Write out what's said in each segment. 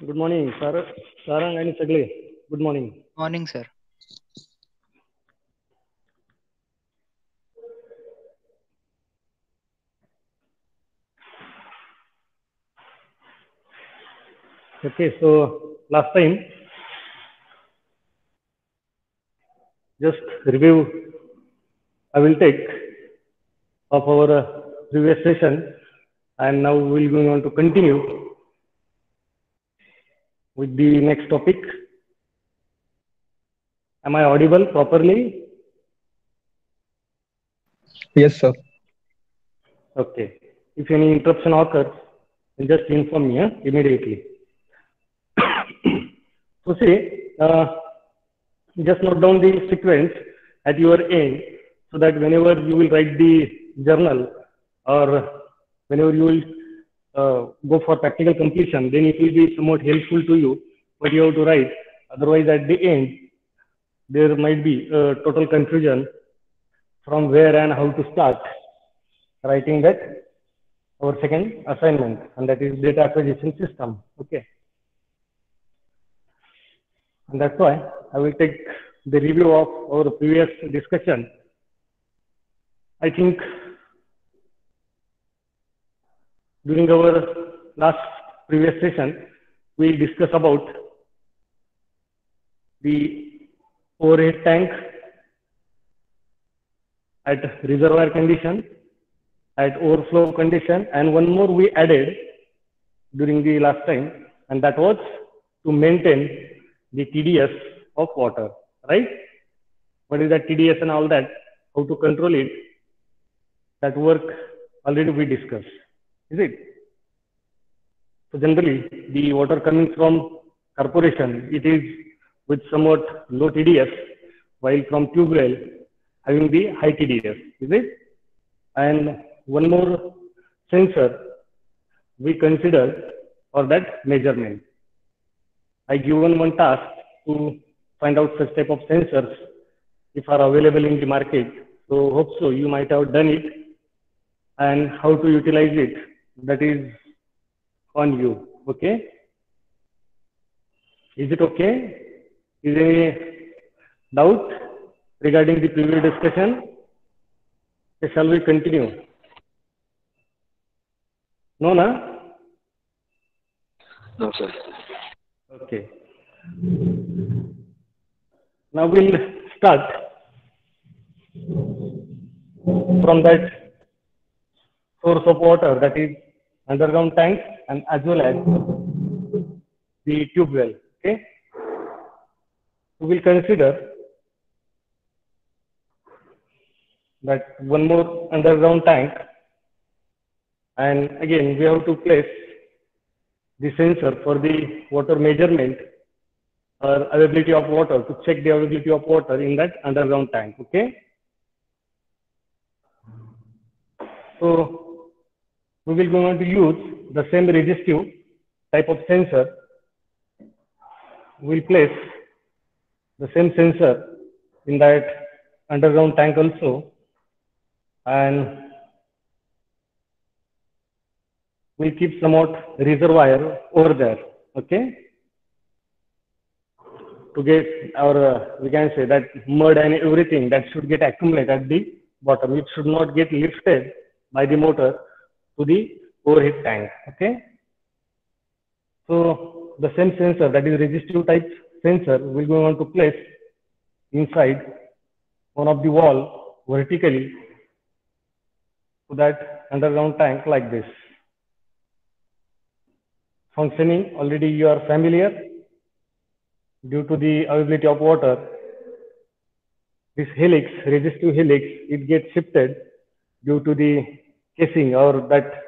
Good morning, Sarang and Sagle. Good morning. Morning, sir. Okay, so last time, just review I will take of our previous session, and now we're going on to continue with the next topic. Am I audible properly? Yes, sir. Okay. If any interruption occurs, then just inform me immediately. So see, just note down the sequence at your end so that whenever you will write the journal or whenever you will go for practical completion, then it will be somewhat helpful to you what you have to write. Otherwise, at the end, there might be total confusion from where and how to start writing that our second assignment, and that is data acquisition system. Okay. And that's why I will take the review of our previous discussion. I think during our last previous session, we discussed about the overhead tank at reservoir condition, at overflow condition, and one more we added during the last time, and that was to maintain the TDS of water, right? What is that TDS and all that? How to control it? That work already we discussed, is it? So generally, the water coming from corporation, it is with somewhat low TDS, while from tube well having the high TDS, is it? And one more sensor we consider for that measurement. I given one task to find out such type of sensors if are available in the market. So hope so you might have done it, and how to utilize it, that is on you. Okay, is it okay? Is there any doubt regarding the previous discussion? Okay, shall we continue? No, na? No, sir. Okay. Now we'll start from that source of water, that is underground tank and as well as the tube well. Okay. We will consider that one more underground tank, and again we have to place the sensor for the water measurement or availability of water, to check the availability of water in that underground tank. Okay. So we will go on to use the same resistive type of sensor. We will place the same sensor in that underground tank also, and we'll keep somewhat reservoir over there. Okay, to get our we can say that mud and everything that should get accumulated at the bottom. It should not get lifted by the motor to the overhead tank. Okay. So the same sensor, that is resistive type sensor, will go on to place inside one of the wall vertically to that underground tank like this. Functioning already you are familiar. Due to the availability of water, this helix, resistive helix, it gets shifted due to the casing or that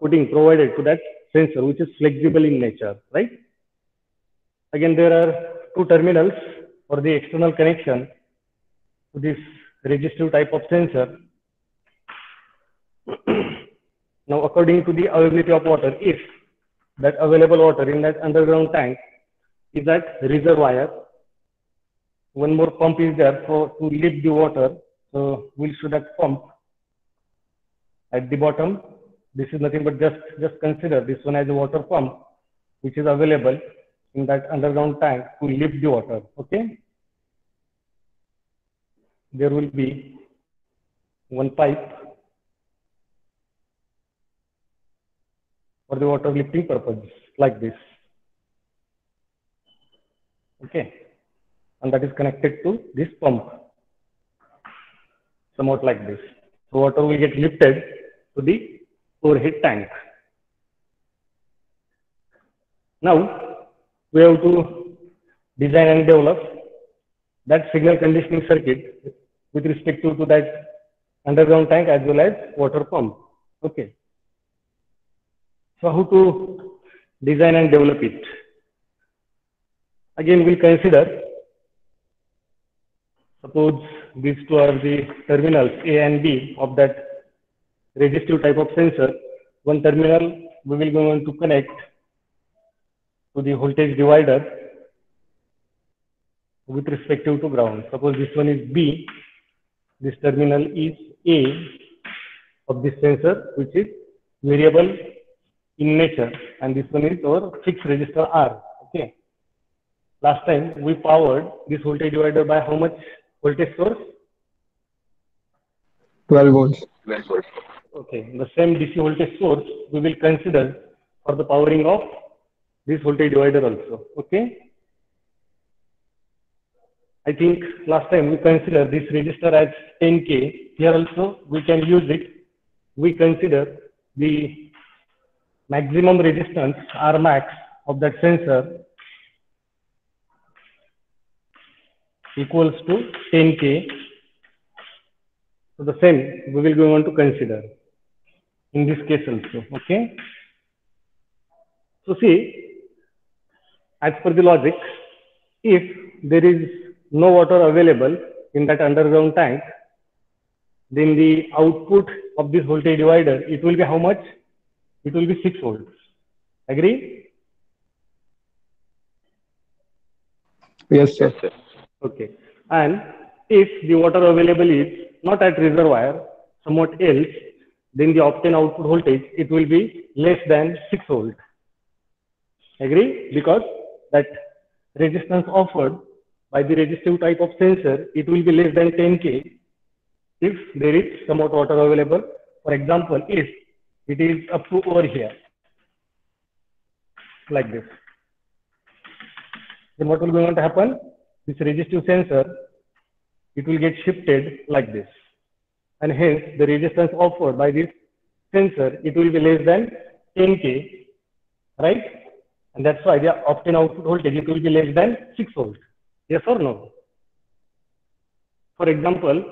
pudding provided to that sensor, which is flexible in nature, right? Again, there are two terminals for the external connection to this resistive type of sensor. Now, according to the availability of water, if that available water in that underground tank is that reservoir, one more pump is there for to lift the water. So we'll show that pump at the bottom. This is nothing but just consider this one as a water pump, which is available in that underground tank to lift the water. Okay, there will be one pipe for the water lifting purpose, like this. Okay, and that is connected to this pump, somewhat like this. So water will get lifted to the overhead tank. Now we have to design and develop that signal conditioning circuit with respect to that underground tank as well as water pump. Okay. So how to design and develop it? Again, we'll consider, suppose these two are the terminals A and B of that resistive type of sensor. One terminal we will go on to connect to the voltage divider with respect to ground. Suppose this one is B, this terminal is A of this sensor, which is variable in nature, and this one is our fixed resistor R. Okay. Last time we powered this voltage divider by how much voltage source? 12 volts. Okay. The same DC voltage source we will consider for the powering of this voltage divider also. Okay. I think last time we considered this resistor as 10K. Here also we can use it. We consider the maximum resistance R max of that sensor equals to 10K. So the same we will go on to consider in this case also. Okay. So see, as per the logic, if there is no water available in that underground tank, then the output of this voltage divider, it will be how much? It will be 6 volts. Agree? Yes, sir. Okay. And if the water available is not at reservoir, somewhat else, then the obtained output voltage, it will be less than 6 volts. Agree? Because that resistance offered by the resistive type of sensor, it will be less than 10K if there is somewhat water available. For example, if it is up to over here, like this, then what will be going to happen? This resistive sensor, it will get shifted like this, and hence the resistance offered by this sensor, it will be less than 10K, right? And that's why the obtained output voltage, it will be less than 6 volts. Yes or no? For example,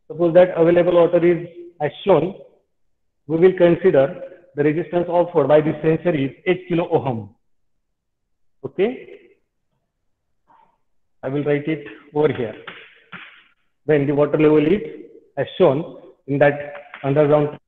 suppose that available water is as shown, we will consider the resistance offered by this sensor is 8 kilo ohm. Okay? I will write it over here. When the water level is as shown in that underground.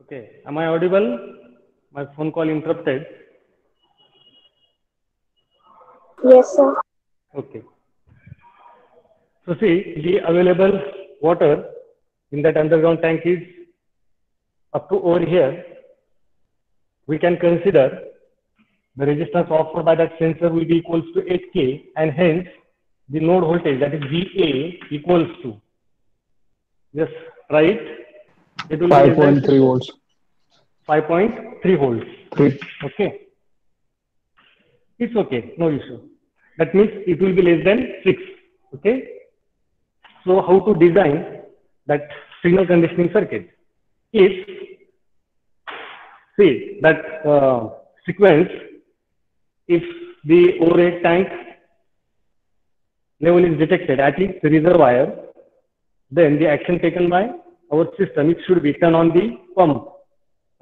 Okay, am I audible? My phone call interrupted. Yes, sir. Okay. So see, the available water in that underground tank is up to over here. We can consider the resistance offered by that sensor will be equals to 8K, and hence the node voltage, that is VA, equals to, yes, right? It will be less than 5.3 volts. 5.3 volts. 3. Okay. It's okay, no issue. That means it will be less than 6. Okay. So how to design that signal conditioning circuit? If, see, that sequence, if the overhead tank level is detected at its reservoir, then the action taken by our system, it should be turn on the pump,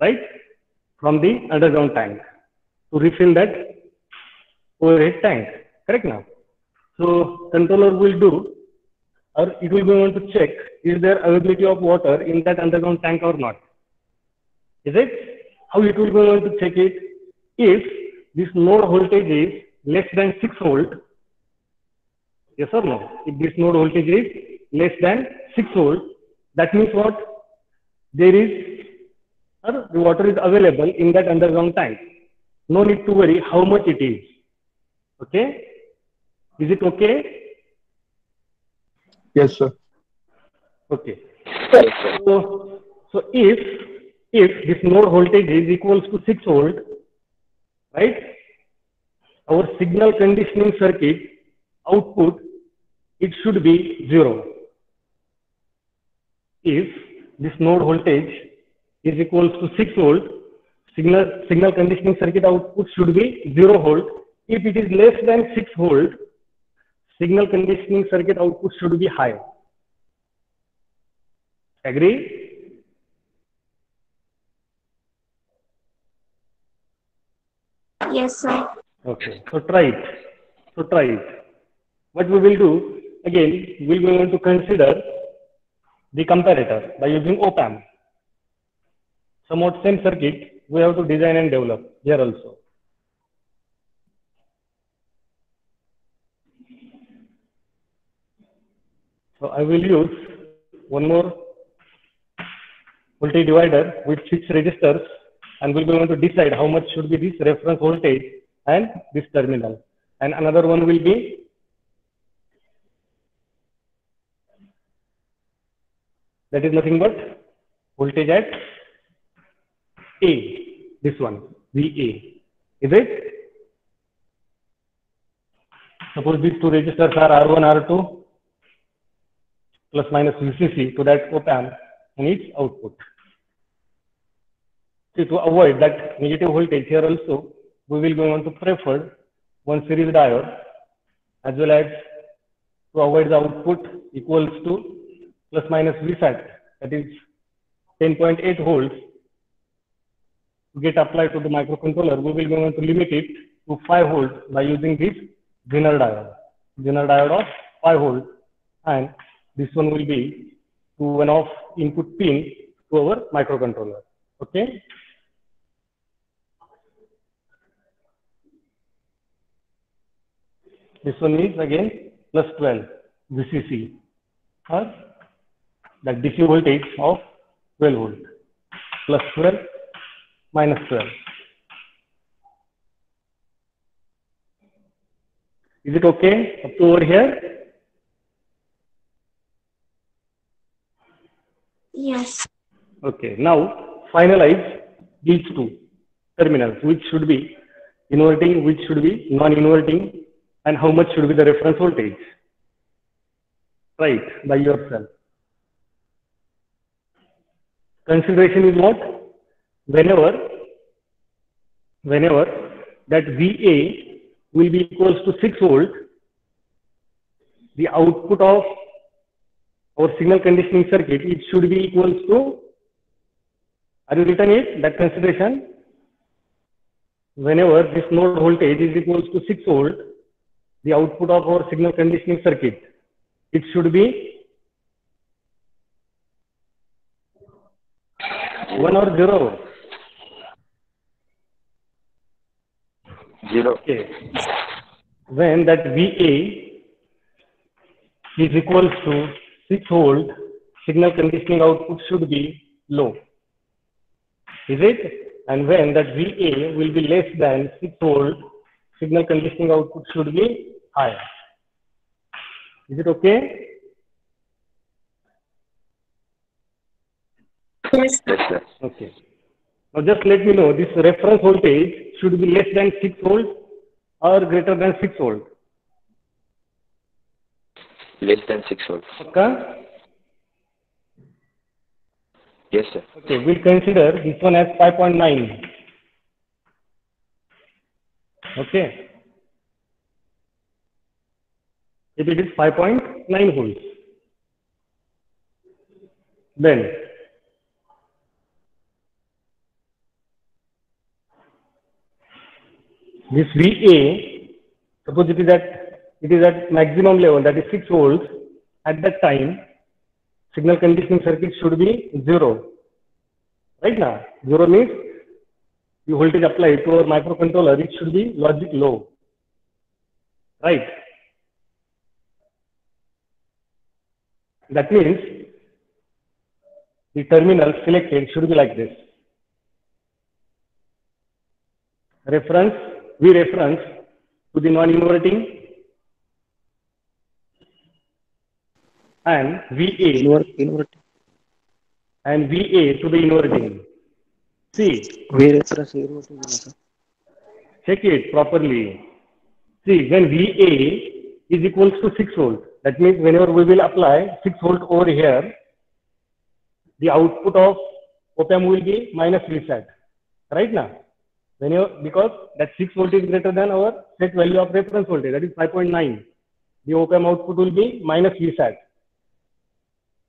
right, from the underground tank to refill that overhead tank. Correct now? So controller will do, or it will be able to check, is there availability of water in that underground tank or not? Is it? How it will be able to check it? If this node voltage is less than 6 volt, yes or no? If this node voltage is less than 6 volt, that means what? There is, or the water is available in that underground tank. No need to worry how much it is. Okay? Is it okay? Yes, sir. Okay. Yes, sir. So if this node voltage is equals to 6 volt, right? Our signal conditioning circuit output, it should be 0. If this node voltage is equals to 6 volt, signal conditioning circuit output should be 0 volt. If it is less than 6 volt, signal conditioning circuit output should be high. Agree? Yes, sir. Okay. So try it. What we will do, again, we will going to consider the comparator by using op-amp. Somewhat same circuit we have to design and develop here also. So I will use one more voltage divider with 6 resistors, and we'll be able to decide how much should be this reference voltage and this terminal. And another one will be that is nothing but voltage at A, this one, VA. Is it? Suppose these two resistors are R1, R2, plus minus VCC to that op-amp and its output. See, to avoid that negative voltage here also, we will go on to prefer one series diode, as well as to avoid the output equals to plus minus VSAT, that is 10.8 volts, to get applied to the microcontroller. We will go on to limit it to 5 volts by using this Zener diode of 5 volts, and this one will be to one of input pin to our microcontroller. Okay. This one is again plus 12 VCC, or the DC voltage of 12 volt, plus 12 minus 12. Is it okay up to over here? Yes. Okay. Now finalize these two terminals, which should be inverting, which should be non-inverting, and how much should be the reference voltage. Right, by yourself. Consideration is what? Whenever that VA will be equals to 6 volt, the output of our signal conditioning circuit, it should be equals to, are you written it, that consideration? Whenever this node voltage is equals to 6 volt, the output of our signal conditioning circuit, it should be 1 or 0? 0. Okay. When that VA is equals to 6 volt, signal conditioning output should be low. Is it? And when that VA will be less than 6 volt, signal conditioning output should be high. Is it okay? Yes. Yes, sir. Okay. Now just let me know, this reference voltage should be less than 6 volt or greater than 6 volt? Less than 6 volts. Okay? Yes, sir. Okay, we'll consider this one as 5.9. Okay. If it is 5.9 volts, then this VA, suppose it is at it is at maximum level, that is 6 volts, at that time, signal conditioning circuit should be 0. Right now, 0 means the voltage applied to our microcontroller, it should be logic low. Right? That means the terminal selected should be like this. Reference, we reference to the non-inverting and VA and VA to the inverting. See, check it properly. See, when VA is equals to 6 volts, that means whenever we will apply 6 volt over here, the output of op-amp will be minus Vsat. Right now, because that 6 volt is greater than our set value of reference voltage, that is 5.9. The op-amp output will be minus Vsat.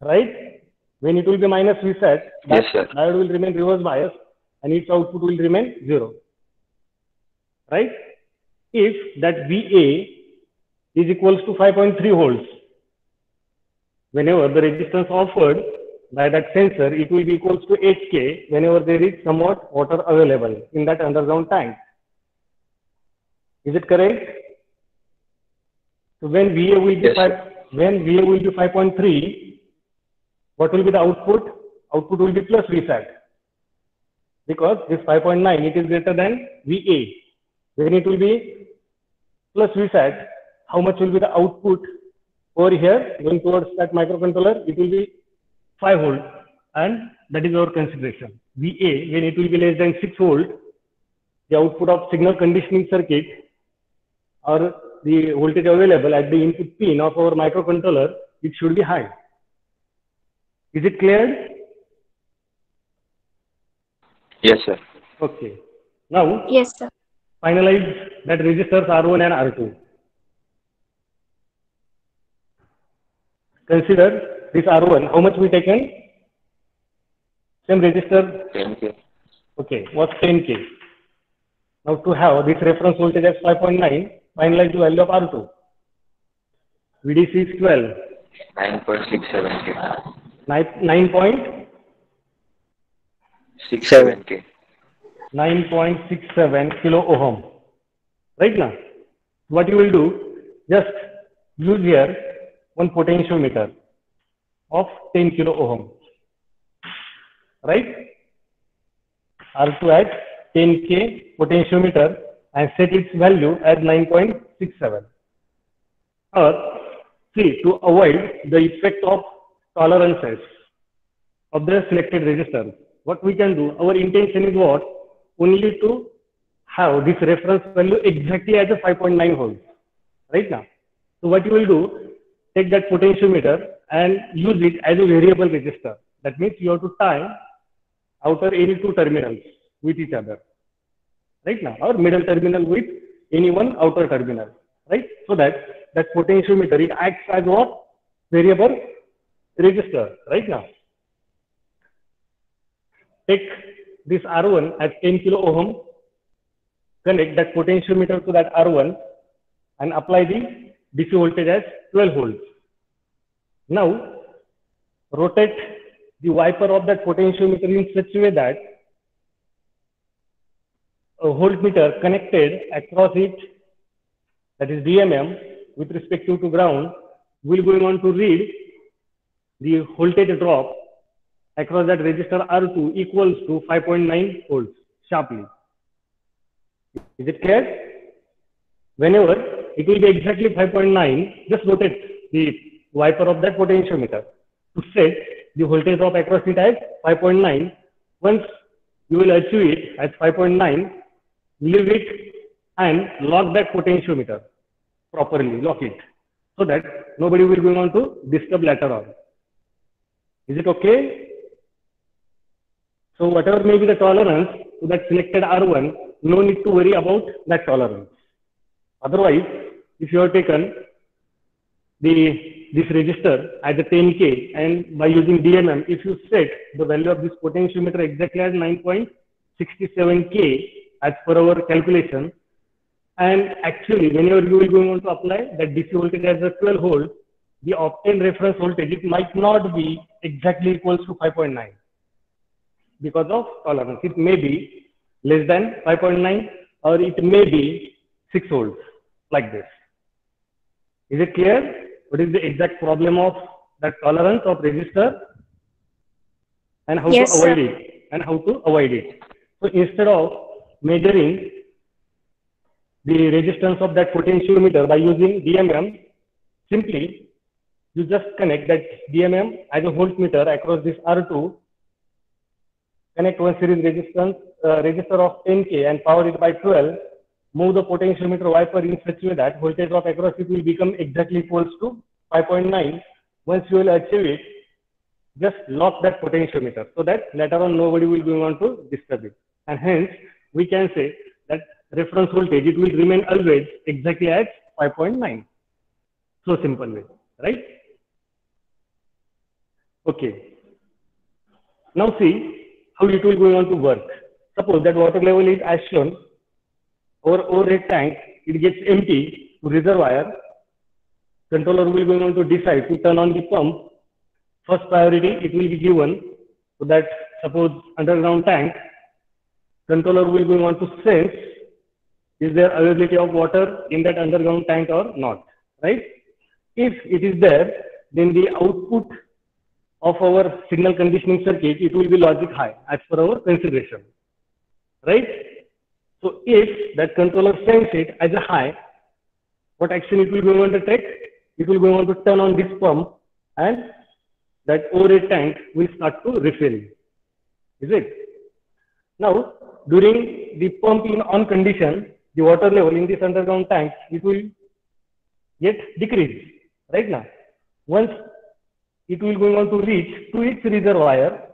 Right? When it will be minus Vsat, that diode will remain reverse bias and its output will remain 0. Right? If that VA is equals to 5.3 volts, whenever the resistance offered by that sensor, it will be equals to 8K whenever there is somewhat water available in that underground tank. Is it correct? So when VA will be 5.3, what will be the output? Output will be plus Vsat. Because this 5.9, it is greater than VA. When it will be plus Vsat, how much will be the output over here going towards that microcontroller? It will be 5 volt, and that is our consideration. VA, when it will be less than 6 volt, the output of signal conditioning circuit or the voltage available at the input pin of our microcontroller, it should be high. Is it clear? Yes, sir. Okay. Now, Yes, sir. finalize that resistors R1 and R2. Consider this R1, how much we taken? Same resistor. 10K. Okay, what's 10K? Now to have this reference voltage as 5.9, finalize the value of R2. VDC is 12. 9.67K. 9.67K. 9.67K. kilo ohm. Right now, what you will do, just use here one potentiometer of 10 kilo ohm. Right? R2 at 10K potentiometer and set its value at 9.67. Or see, to avoid the effect of tolerances of the selected resistor, what we can do, our intention is what? Only to have this reference value exactly at the 5.9 volts. Right now. So what you will do, take that potentiometer and use it as a variable resistor. That means you have to tie outer any two terminals with each other. Right now, or middle terminal with any one outer terminal. Right? So that potentiometer, it acts as what? Variable resistor. Right now. Take this R1 at 10 kilo ohm, connect that potentiometer to that R1 and apply the DC voltage as 12 volts. Now, rotate the wiper of that potentiometer in such a way that a voltmeter connected across it, that is DMM, with respect to ground, will going on to read the voltage drop across that resistor R2 equals to 5.9 volts sharply. Is it clear? Whenever it will be exactly 5.9, just rotate the wiper of that potentiometer to set the voltage drop across it as 5.9. Once you will achieve it as 5.9, leave it and lock that potentiometer properly, lock it, so that nobody will go on to disturb later on. Is it okay? So whatever may be the tolerance to that selected R1, no need to worry about that tolerance. Otherwise, if you have taken this resistor as a 10K and by using DMM, if you set the value of this potentiometer exactly as 9.67K as per our calculation, And actually, whenever you will going to apply that DC voltage as a 12 volt, the obtained reference voltage, it might not be exactly equals to 5.9 because of tolerance. It may be less than 5.9 or it may be 6 volts like this. Is it clear? What is the exact problem of that tolerance of resistor and how Yes, to avoid sir. it and how to avoid it? So instead of measuring the resistance of that potentiometer by using DMM, simply you just connect that DMM as a voltmeter across this R2, connect one series resistance resistor of 10K and power it by 12, move the potentiometer wiper in such a way that voltage drop across it will become exactly equals to 5.9. Once you will achieve it, just lock that potentiometer so that later on nobody will be want to disturb it. And hence, we can say that reference voltage, it will remain always exactly at 5.9. So simple way, right? Okay. Now see how it will go on to work. Suppose that water level is as shown, our overhead tank, it gets empty to reservoir. Controller will go on to decide to turn on the pump. First priority, it will be given so that suppose underground tank, controller will go on to sense is there availability of water in that underground tank or not, right? If it is there, then the output of our signal conditioning circuit, it will be logic high as per our consideration, right? So if that controller sense it as a high, what action it will go on to take? It will go on to turn on this pump and that overhead tank will start to refill. Is it? Now, during the pump in on condition, the water level in this underground tank, it will get decreased, right now. Once it will go on to reach to its reservoir,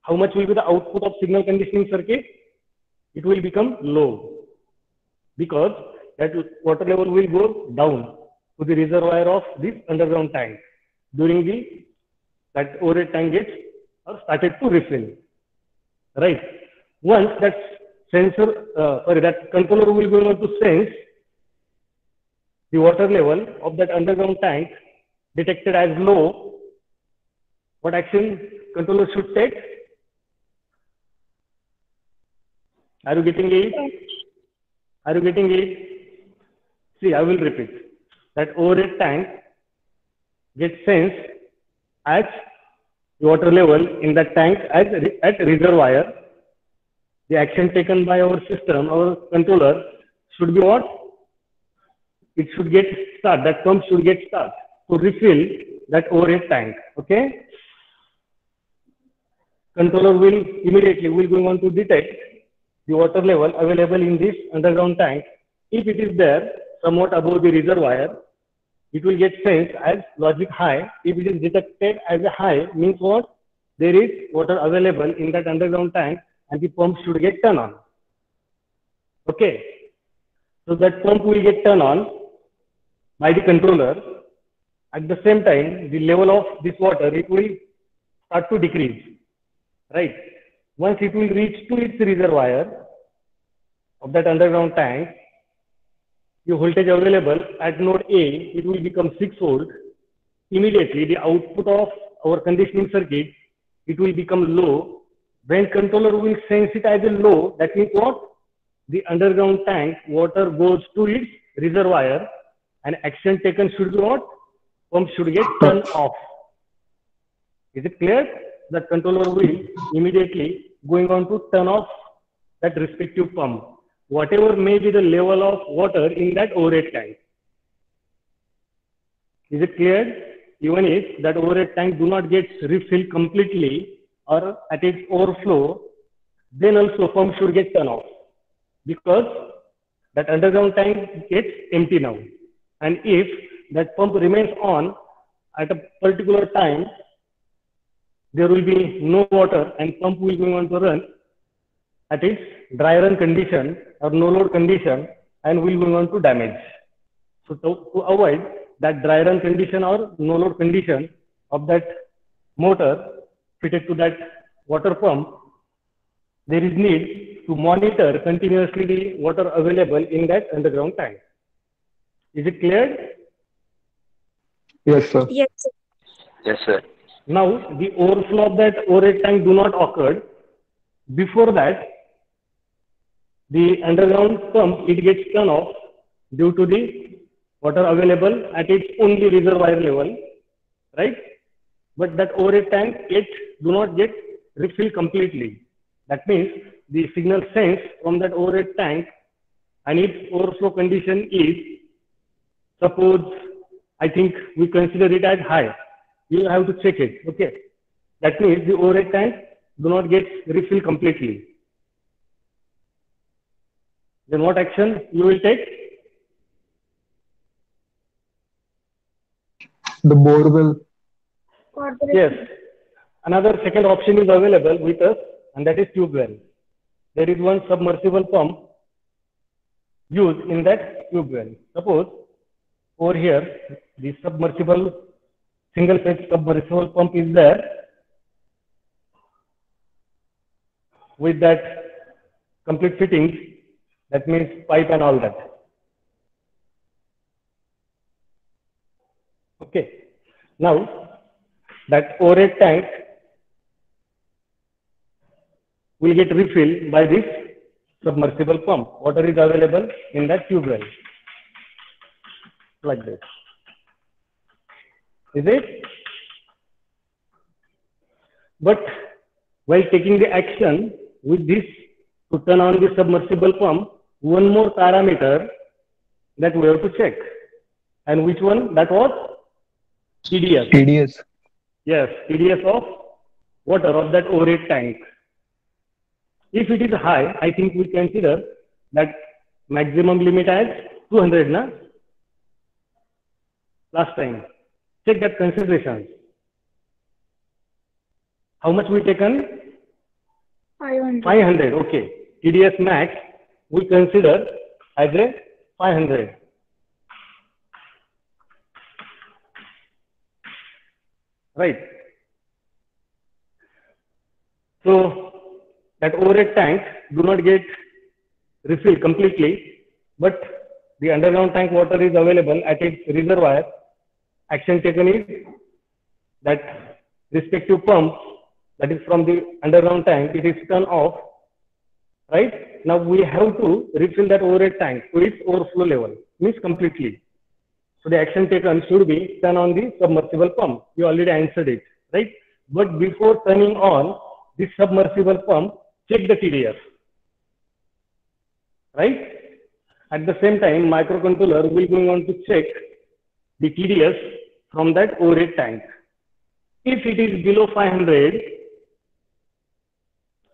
how much will be the output of signal conditioning circuit? It will become low because that water level will go down to the reservoir of this underground tank during the that overhead tank gets or started to refill, right? Once that sensor, that controller will go on to sense the water level of that underground tank detected as low, what action controller should take? Are you getting it? Are you getting it? See, I will repeat. That overhead tank gets sensed as water level in that tank as at reservoir. The action taken by our system, our controller, should be what? It should get start. That pump should get start to refill that overhead tank. Okay. Controller will immediately go on to detect the water level available in this underground tank. If it is there somewhat above the reservoir, it will get sensed as logic high. If it is detected as a high, means what? There is water available in that underground tank and the pump should get turned on. Okay. So that pump will get turned on by the controller. At the same time, the level of this water, it will start to decrease, right? Once it will reach to its reservoir of that underground tank, the voltage available at node A, it will become 6 volt. Immediately, the output of our conditioning circuit, it will become low. When controller will sense it as a low, that means what? The underground tank water goes to its reservoir and action taken should be what? Pump should get turned off. Is it clear? That controller will immediately going on to turn off that respective pump, whatever may be the level of water in that overhead tank. Is it clear? Even if that overhead tank do not get refilled completely or at its overflow, then also pump should get turned off because that underground tank gets empty now. And if that pump remains on at a particular time, there will be no water and pump will be on to run at its dry run condition or no load condition and will go on to damage. So to avoid that dry run condition or no load condition of that motor fitted to that water pump, there is need to monitor continuously the water available in that underground tank. Is it clear? Yes, sir. Yes, sir. Yes, sir. Now, the overflow of that overhead tank do not occur. Before that, the underground pump, it gets turned off due to the water available at its only reservoir level, right? But that overhead tank, it do not get refilled completely. That means the signal sent from that overhead tank and its overflow condition is, suppose, I think we consider it as high. You have to check it, okay? That means the overhead tank do not get refilled completely. Then what action you will take? The bore will. For the Yes. Another second option is available with us, and that is tube well. There is one submersible pump used in that tube well. Suppose over here, the submersible, single phase submersible pump is there with that complete fittings, that means pipe and all that. Okay. Now, that overhead tank will get refilled by this submersible pump. Water is available in that tube well, like this. Is it? But while taking the action with this to turn on the submersible pump, one more parameter that we have to check. And which one? That was TDS. TDS. Yes, TDS of water of that overhead tank. If it is high, I think we consider that maximum limit as 200, na? Last time. Check that consideration. How much we taken? 500. 500, okay. TDS max we consider as a 500. Right. So that overhead tank do not get refilled completely, but the underground tank water is available at its reservoir. Action taken is that respective pump that is from the underground tank, it is turned off. Right? Now we have to refill that overhead tank to its overflow level, means completely. So the action taken should be turn on the submersible pump. You already answered it, right? But before turning on the submersible pump, check the TDS, right? At the same time, microcontroller will going on to check the TDS from that overhead tank. If it is below 500,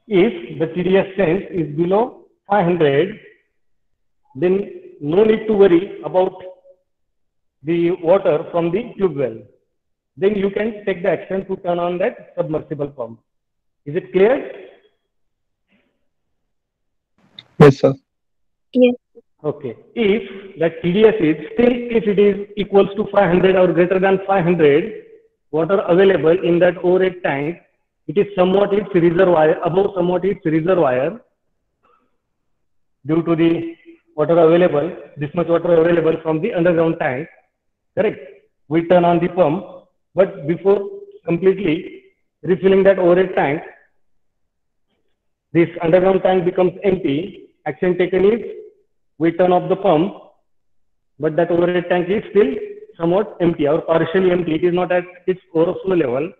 if the TDS sense is below 500, then no need to worry about the water from the tube well. Then you can take the action to turn on that submersible pump. Is it clear? Yes, sir. Yes. Okay. If that TDS is still, if it is equals to 500 or greater than 500, water available in that overhead tank, it is somewhat its reservoir, above somewhat its reservoir, due to the water available, this much water available from the underground tank, correct? We turn on the pump, but before completely refilling that overhead tank, this underground tank becomes empty. Action taken is we turn off the pump, but that overhead tank is still somewhat empty or partially empty. It is not at its overflow level,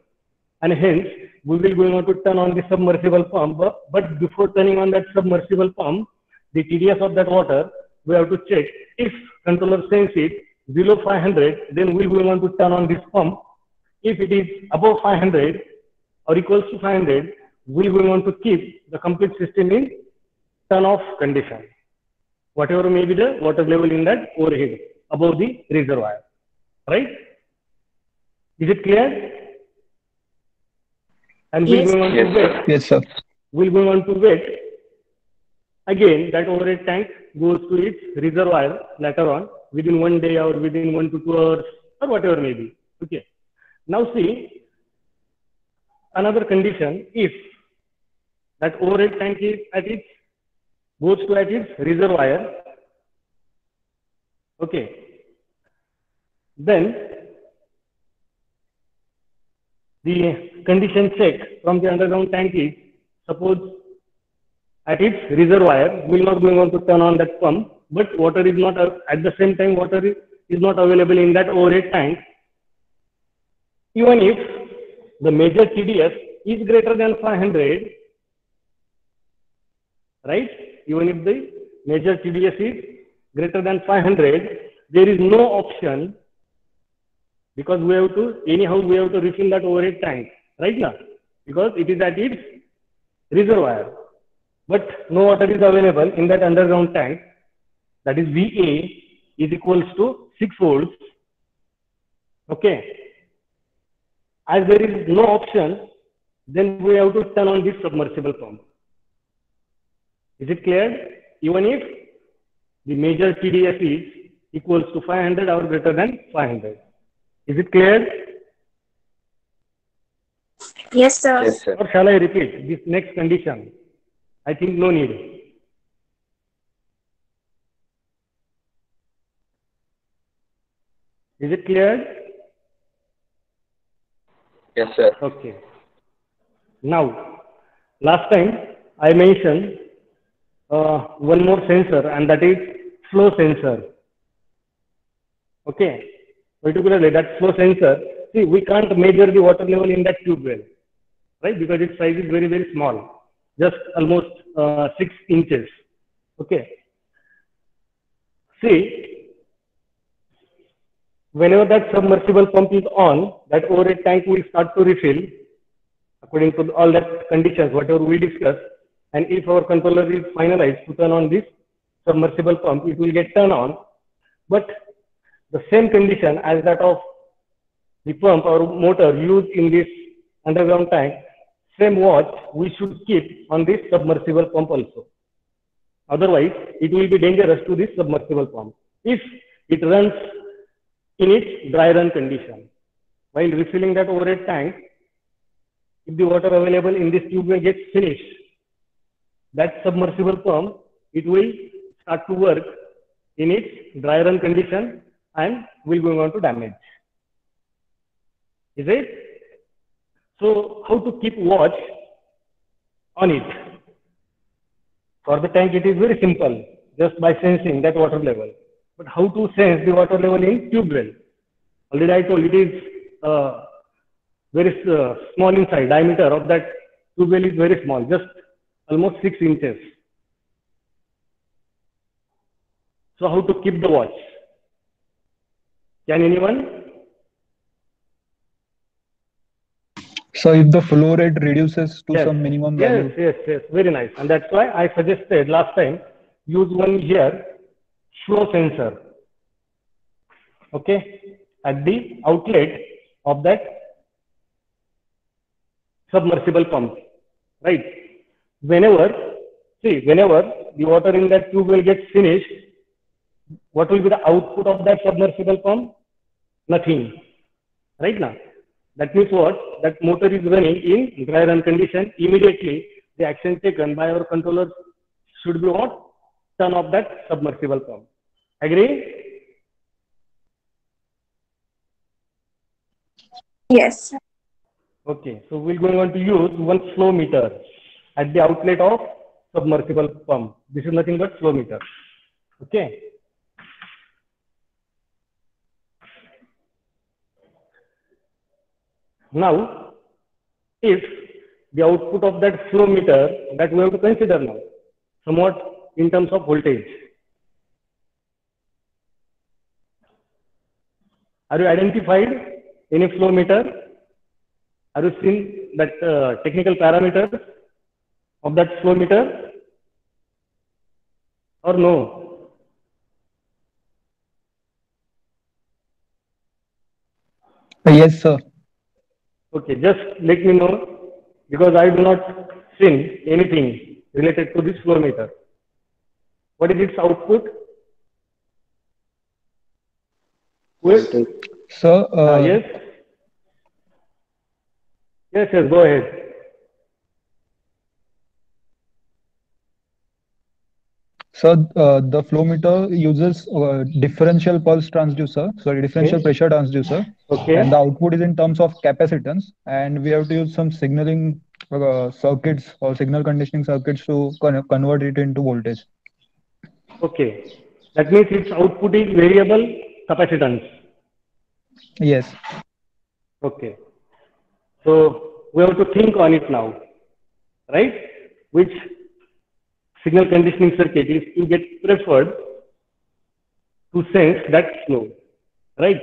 and hence we will going on to turn on the submersible pump. But before turning on that submersible pump, the TDS of that water, we have to check. If controller sense it below 500, then we will want to turn on this pump. If it is above 500 or equals to 500, we will want to keep the complete system in turn off condition. Whatever may be the water level in that overhead above the reservoir, right? Is it clear? And Yes. we'll go on to Yes, wait. sir. Yes, sir. We'll go on to wait. Again, that overhead tank goes to its reservoir later on within 1 day or within 1 to 2 hours or whatever may be. Okay. Now see another condition. If that overhead tank is at its goes to at its reservoir. Okay. Then the condition check from the underground tank is, suppose at its reservoir, we will not going on to turn on that pump, but water is not, at the same time, water is not available in that overhead tank. Even if the major TDS is greater than 500, right? Even if the major TDS is greater than 500, there is no option, because we have to, anyhow, we have to refill that overhead tank, right now, because it is at its reservoir. But no water is available in that underground tank. That is VA is equals to 6 volts. Okay. As there is no option, then we have to turn on this submersible pump. Is it clear? Even if the major TDS is equals to 500 or greater than 500. Is it clear? Yes, sir. Yes, sir. Or shall I repeat this next condition? I think no need. Is it clear? Yes, sir. Okay. Now, last time I mentioned one more sensor, and that is flow sensor. Okay. Particularly that flow sensor, see, we can't measure the water level in that tube well, right? Because its size is very, very small, just almost 6 inches. Okay. See, whenever that submersible pump is on, that overhead tank will start to refill according to all that conditions, whatever we discussed. And if our controller is finalized to turn on this submersible pump, it will get turned on. But the same condition as that of the pump or motor used in this underground tank, same watch we should keep on this submersible pump also. Otherwise, it will be dangerous to this submersible pump if it runs in its dry run condition. While refilling that overhead tank, if the water available in this tube well gets finished, that submersible pump, it will start to work in its dry run condition and will go on to damage. Is it? So how to keep watch on it? For the tank, it is very simple, just by sensing that water level. But how to sense the water level in tube well? Already I told it is very small inside. Diameter of that tube well is very small, just almost 6 inches. So how to keep the watch? Can anyone? So if the flow rate reduces to Yes. some minimum value. Yes, very nice. And that's why I suggested last time, use one here, flow sensor. Okay, at the outlet of that submersible pump, right? Whenever the water in that tube will get finished, what will be the output of that submersible pump? Nothing, right now. That means what? That motor is running in dry run condition. Immediately, the action taken by our controller should be what? Turn off that submersible pump. Agree? Yes. Okay, so we're going on to use one flow meter at the outlet of submersible pump. This is nothing but flow meter. Okay. Now, if the output of that flow meter, that we have to consider now, somewhat in terms of voltage. Are you identified any flow meter? Are you seen that technical parameters of that flow meter or no? Yes, sir. Okay, just let me know, because I do not see anything related to this flow meter. What is its output? Voltage. Sir, Yes. Yes, go ahead. So the flow meter uses differential pulse transducer, sorry, differential Okay. pressure transducer, and the Okay. output is in terms of capacitance, and we have to use some signaling circuits or signal conditioning circuits to convert it into voltage. Okay. That means its output is variable capacitance. Yes. Okay. So we have to think on it now, right? Which signal conditioning circuit is to get preferred to sense that flow, right?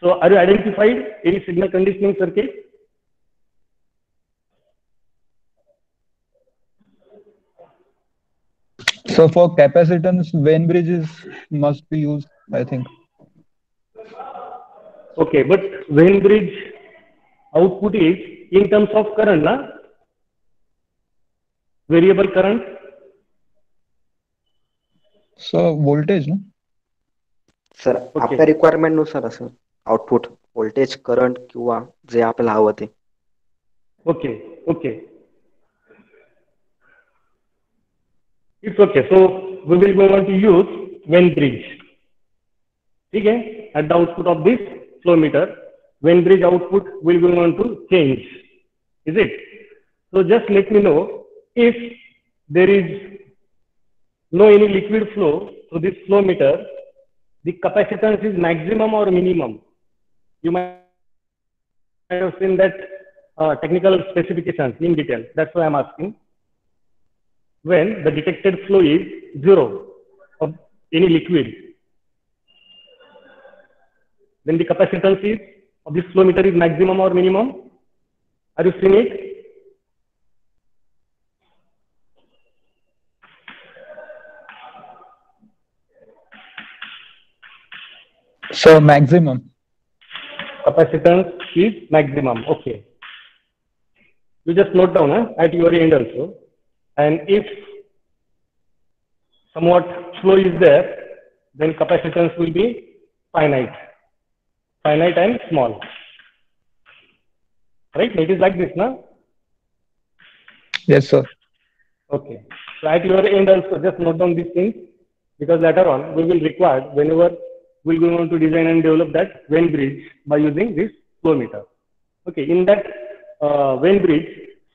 So are you identified any signal conditioning circuit? So for capacitance, Vein bridges must be used, I think. Okay, but Vein bridge output is in terms of current, na? Variable current. So voltage, no? Sir Okay. आपल्या requirement नुसार असं output voltage current किंवा जे आपल्याला हवं ते. Okay. Okay. It's okay. So we will go on to use Vein bridge. Okay. At the output of this flow meter, Vein bridge output will go on to change. Is it? So just let me know if there is no any liquid flow through this flow meter, the capacitance is maximum or minimum. You might have seen that technical specifications in detail. That's why I'm asking. When the detected flow is 0 of any liquid, then the capacitance is of this flow meter is maximum or minimum. Are you seeing it? So maximum. Capacitance is maximum. Okay. You just note down at your end also. And if somewhat flow is there, then capacitance will be finite. Finite and small. Right? It is like this, na? Yes, sir. Okay. So at your end also, just note down these things, because later on we will require whenever we're going to design and develop that Vein bridge by using this flow meter. Okay. In that Vein bridge,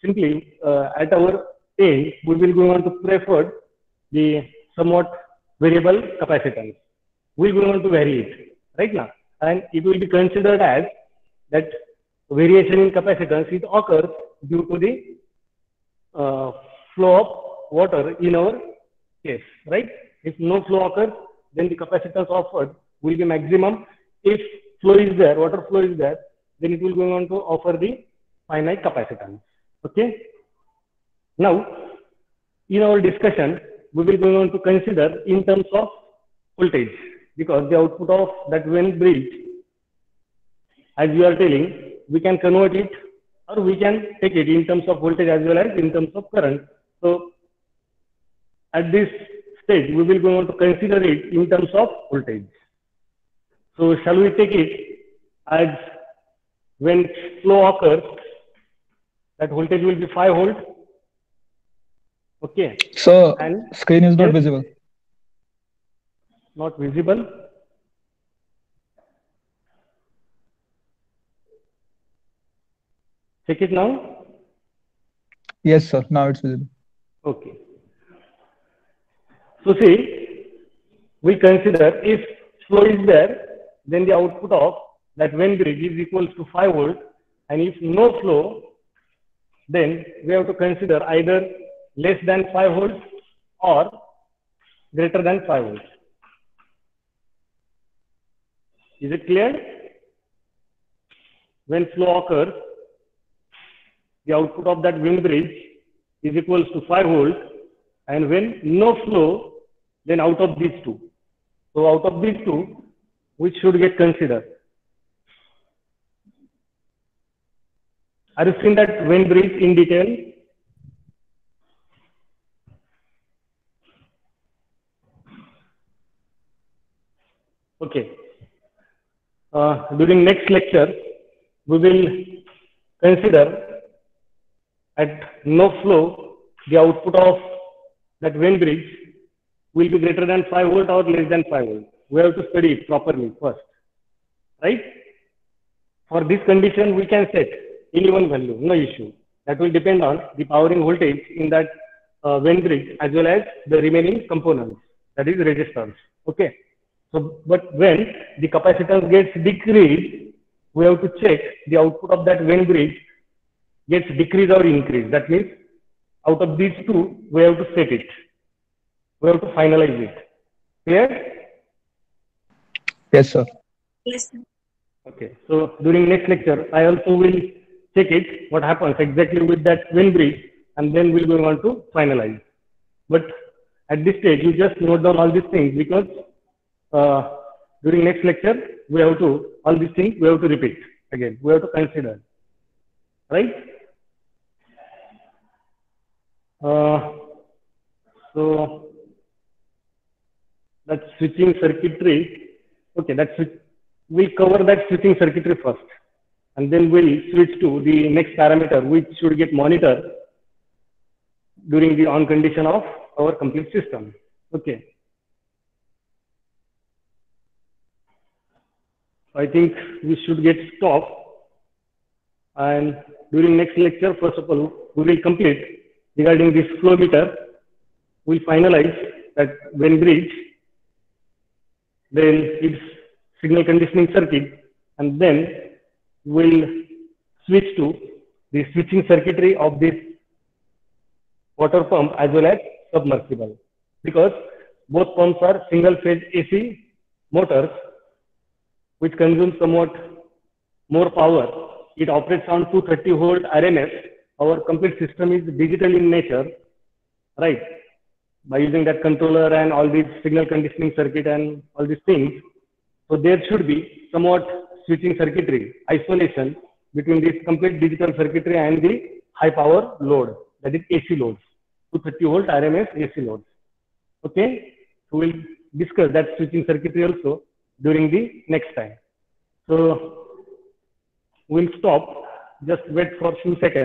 simply at our end, we will go on to prefer the somewhat variable capacitance. We're going to vary it, right now, and it will be considered as that variation in capacitance is occurs due to the flow of water in our case, right? If no flow occurs, then the capacitance offered will be maximum. If flow is there, water flow is there, then it will go on to offer the finite capacitance. Okay. Now, in our discussion, we will go on to consider in terms of voltage, because the output of that Vein bridge, as you are telling, we can convert it or we can take it in terms of voltage as well as in terms of current. So at this stage, we will go on to consider it in terms of voltage. So shall we take it as when flow occurs, that voltage will be 5 volt. Okay. So And screen is not yes, visible. not visible. Check it now. Yes, sir. Now it's visible. Okay. So see, we consider if flow is there, then the output of that Vein bridge is equals to 5 volt, and if no flow, then we have to consider either less than 5 volts or greater than 5 volts. Is it clear? When flow occurs, the output of that Vein bridge is equals to 5 volts, and when no flow, then out of these two. So out of these two, which should get considered? Are you seeing that Vein bridge in detail? Okay. During next lecture, we will consider at no flow the output of that Vein bridge will be greater than 5 volt or less than 5 volt. We have to study it properly first, right? For this condition, we can set any one value, no issue. That will depend on the powering voltage in that Venn bridge as well as the remaining components, that is resistance. Okay. So, but when the capacitance gets decreased, we have to check the output of that Venn bridge gets decreased or increased. That means out of these two, we have to set it. We have to finalize it. Clear? Yes, sir. Yes, sir. Okay. So during next lecture, I also will check it, what happens exactly with that Venn bridge, and then we'll go on to finalize. But at this stage, you just note down all these things because during next lecture, we have to, all these things, we have to repeat again. We have to consider, right? So that switching circuitry, okay, we'll cover that switching circuitry first, and then we'll switch to the next parameter, which should get monitored during the on condition of our complete system. Okay. I think we should get stopped, and during next lecture, first of all, we will complete regarding this flow meter. We'll finalize that Venn bridge, then its signal conditioning circuit, and then we'll switch to the switching circuitry of this water pump as well as submersible, because both pumps are single phase AC motors which consume somewhat more power. It operates on 230 volt RMS. Our complete system is digital in nature, right? By using that controller and all these signal conditioning circuit and all these things. So there should be somewhat switching circuitry, isolation between this complete digital circuitry and the high power load, that is AC loads, 230 volt RMS AC loads. Okay, so we'll discuss that switching circuitry also during the next time. So we'll stop, just wait for a few seconds.